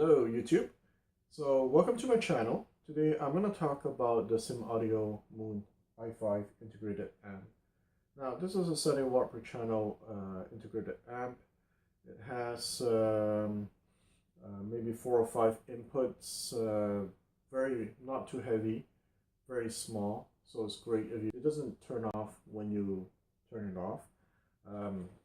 Hello YouTube. So welcome to my channel. Today I'm going to talk about the Simaudio Moon i5 integrated amp. Now this is a 70 watt per channel integrated amp. It has maybe 4 or 5 inputs, very not too heavy, very small, so it's great if it doesn't turn off when you turn it off.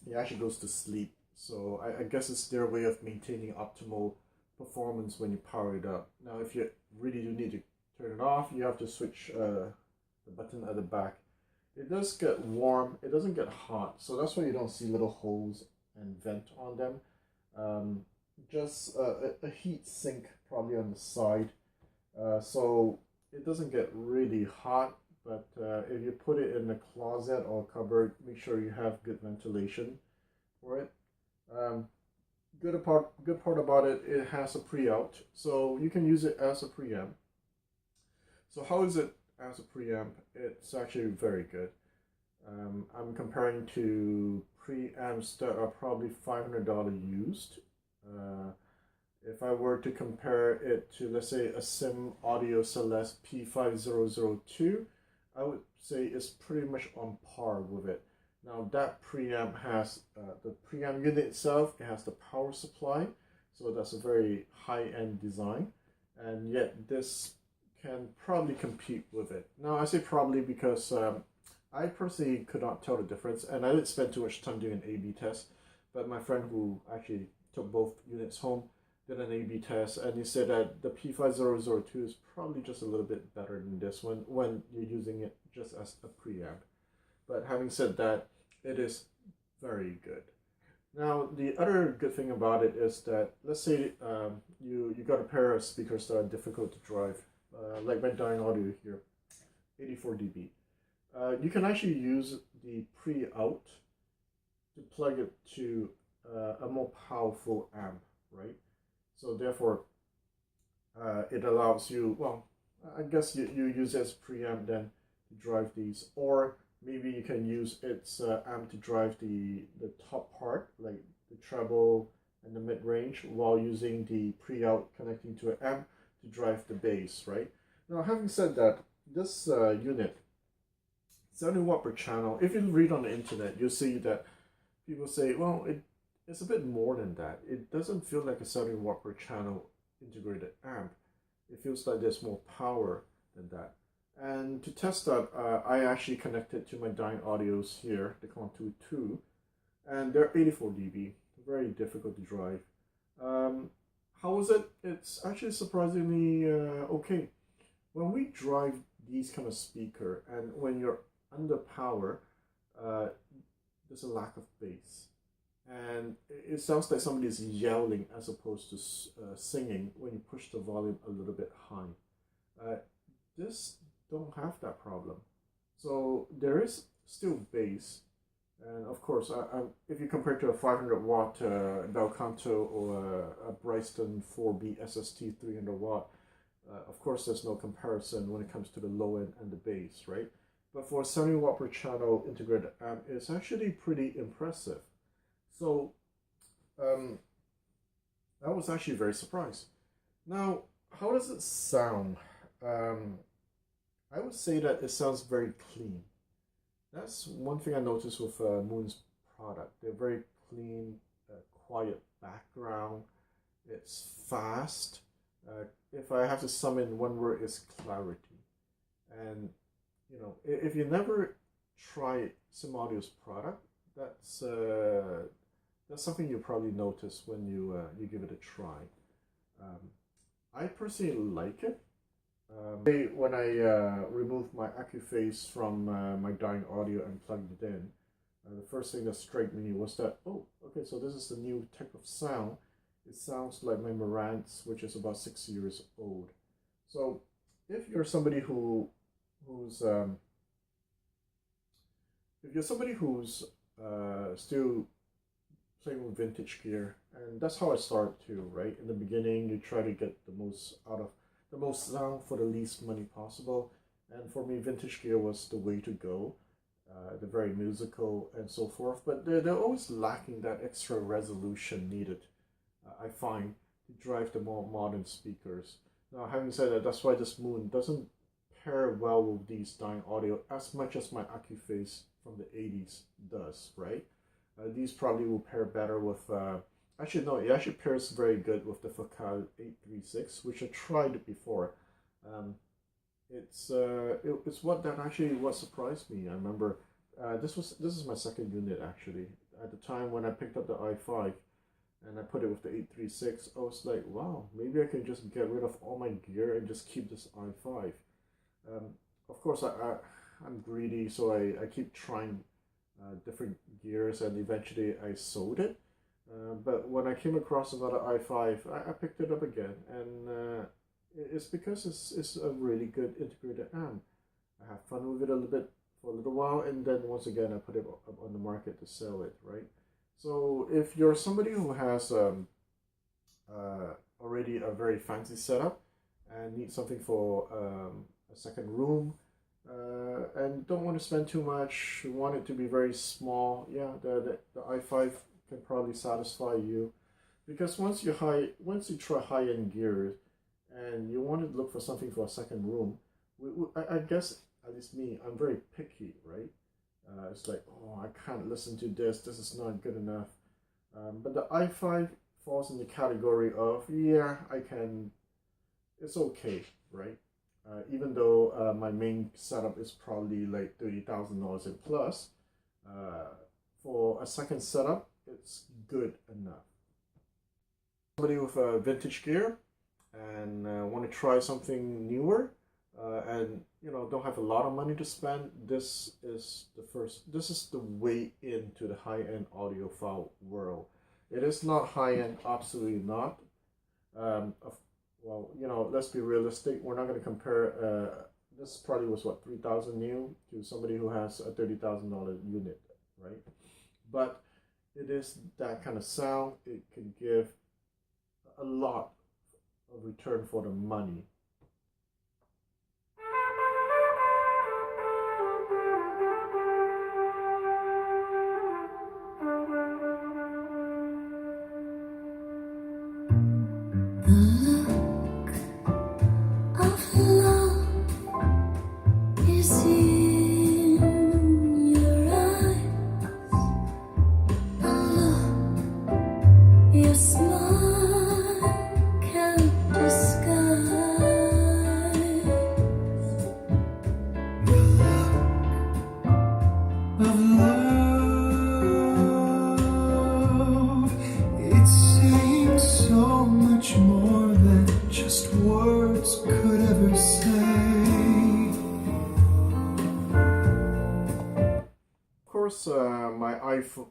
It actually goes to sleep, so I guess it's their way of maintaining optimal performance when you power it up. Now if you really do need to turn it off, you have to switch the button at the back. It does get warm, it doesn't get hot, so that's why you don't see little holes and vent on them. Just a heat sink probably on the side, so it doesn't get really hot, but if you put it in a closet or cupboard, make sure you have good ventilation for it. Good part about it, it has a preamp, so you can use it as a preamp. So how is it as a preamp? It's actually very good. I'm comparing to preamps that are probably $500 used. If I were to compare it to, let's say, a Simaudio Celeste P5002, I would say it's pretty much on par with it. Now that preamp has the preamp unit itself, it has the power supply, so that's a very high-end design, and yet this can probably compete with it. Now I say probably because I personally could not tell the difference, and I didn't spend too much time doing an A/B test, but my friend who actually took both units home did an A/B test, and he said that the P5002 is probably just a little bit better than this one when you're using it just as a preamp. But having said that, it is very good. Now, the other good thing about it is that, let's say you got a pair of speakers that are difficult to drive, like my Dynaudio here, 84 dB. You can actually use the pre-out to plug it to a more powerful amp, right? So therefore, it allows you, well, I guess you use it as preamp then to drive these, or maybe you can use its amp to drive the top part, like the treble and the mid-range, while using the pre-out connecting to an amp to drive the bass, right? Now, having said that, this unit, 70 watt per channel, if you read on the internet, you'll see that people say, well, it's a bit more than that. It doesn't feel like a 70 watt per channel integrated amp. It feels like there's more power than that. And to test that, I actually connected to my Dynaudios here, the Contour 2, and they're 84 dB, very difficult to drive. How is it? It's actually surprisingly okay. When we drive these kind of speaker, and when you're under power, there's a lack of bass. And it sounds like somebody is yelling as opposed to singing when you push the volume a little bit high. This don't have that problem. So there is still bass, and of course, if you compare to a 500 watt Dynaudio Contour or a Bryston 4B SST 300 watt, of course there's no comparison when it comes to the low end and the bass, right? But for a 70 watt per channel integrated amp, it's actually pretty impressive. So I was actually very surprised. Now, how does it sound? I would say that it sounds very clean. That's one thing I noticed with Moon's product. They're very clean, quiet background. It's fast. If I have to sum in one word, it's clarity. And you know, if you never try Simaudio's product, that's something you probably notice when you give it a try. I personally like it. When I removed my Accuphase from my Dynaudio and plugged it in, the first thing that struck me was that, oh, okay, so this is the new type of sound. It sounds like my Marantz, which is about 6 years old. So if you're somebody who's still playing with vintage gear, and that's how I started too, right? In the beginning, you try to get the most out of the most sound for the least money possible, and for me, vintage gear was the way to go. They're very musical and so forth, but they're always lacking that extra resolution needed, I find, drive the more modern speakers. Now, having said that, that's why this Moon doesn't pair well with these Dynaudio as much as my Accuphase from the 80s does, right? These probably will pair better with, actually no, it actually pairs very good with the Focal 836, which I tried before. It's what surprised me. I remember this is my second unit actually. At the time when I picked up the i5 and I put it with the 836, I was like, wow, maybe I can just get rid of all my gear and just keep this i5. Of course, I'm greedy, so I keep trying different gears, and eventually I sold it. But when I came across another i5, I picked it up again, and it's because it's a really good integrated amp. I have fun with it a little bit for a little while, and then once again I put it up on the market to sell it, right? So if you're somebody who has already a very fancy setup and need something for a second room, and don't want to spend too much, want it to be very small, yeah, the i5 can probably satisfy you, because once you try high-end gear and you want to look for something for a second room, I guess, at least me, I'm very picky, right? It's like, oh, I can't listen to this is not good enough. But the i5 falls in the category of, yeah, it's okay, right? Even though my main setup is probably like $30,000 and plus, for a second setup, it's good enough. Somebody with vintage gear and want to try something newer, and don't have a lot of money to spend, this is the way into the high-end audiophile world. It is not high-end, absolutely not. Well, let's be realistic. We're not going to compare. This probably was what, 3,000 new to somebody who has a $30,000 unit, right? But it is that kind of sound. It can give a lot of return for the money.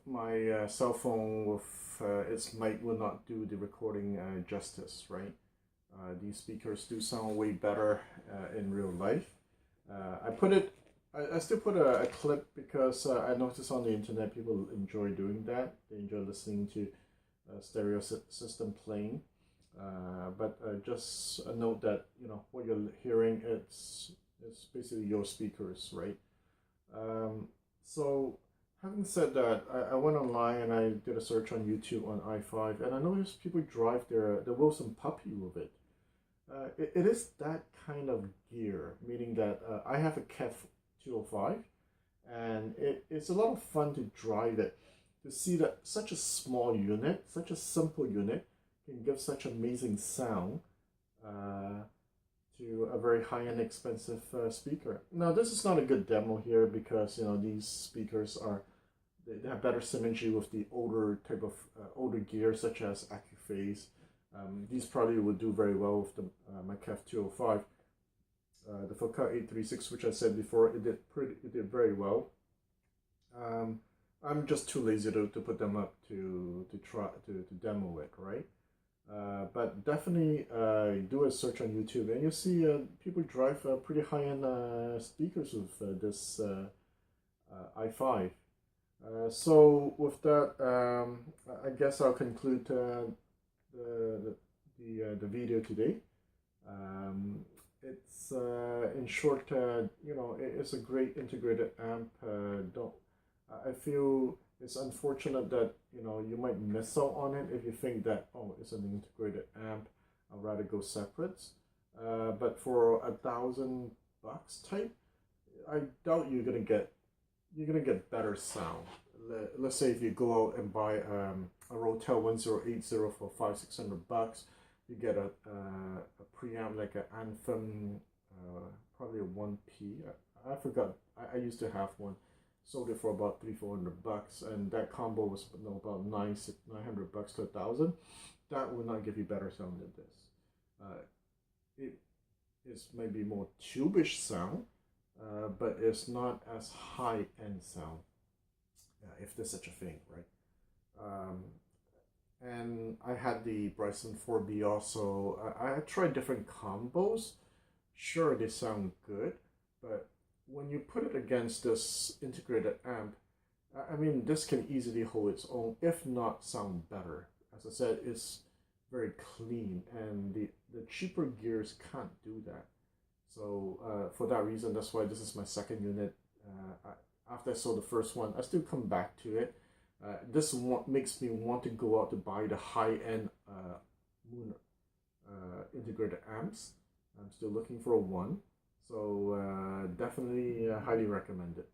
My cell phone with its mic will not do the recording justice, right? These speakers do sound way better in real life. I still put a clip because I noticed on the internet people enjoy doing that. They enjoy listening to stereo system playing. But just a note that what you're hearing, it's basically your speakers, right? So having said that, I went online and I did a search on YouTube on i5, and I noticed people drive the Wilson Puppy with it. It is that kind of gear, meaning that I have a Cat 205, and it's a lot of fun to drive it, to see that such a small unit, such a simple unit, can give such amazing sound to a very high-end expensive speaker. Now this is not a good demo here because these speakers they have better synergy with the older type of older gear such as Accuphase. These probably would do very well with the my CAF 205. The Focal 836, which I said before, it did very well. I'm just too lazy to put them up to try to demo it, right? But definitely do a search on YouTube and you'll see people drive pretty high-end speakers with this i5. So with that, I guess I'll conclude the video today. It's in short, it's a great integrated amp. I feel It's unfortunate that you might miss out on it if you think that, oh, it's an integrated amp, I'd rather go separate. But for $1,000 type, I doubt you're gonna get better sound. Let's say if you go out and buy a Rotel 1080 for $500-600, you get a preamp like an Anthem, probably a 1P. I forgot. I used to have one. Sold it for about $300-400, and that combo was about $900 to $1,000. That will not give you better sound than this. It is maybe more tube-ish sound, but it's not as high-end sound, if there's such a thing, right? And I had the Bryson 4B also. I tried different combos. Sure, they sound good, but when you put it against this integrated amp, I mean, this can easily hold its own, if not sound better. As I said, it's very clean, and the cheaper gears can't do that. So for that reason, that's why this is my second unit. After I sold the first one, I still come back to it. This one makes me want to go out to buy the high-end Moon integrated amps. I'm still looking for one, so definitely highly recommend it.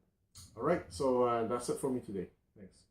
All right, so that's it for me today. Thanks.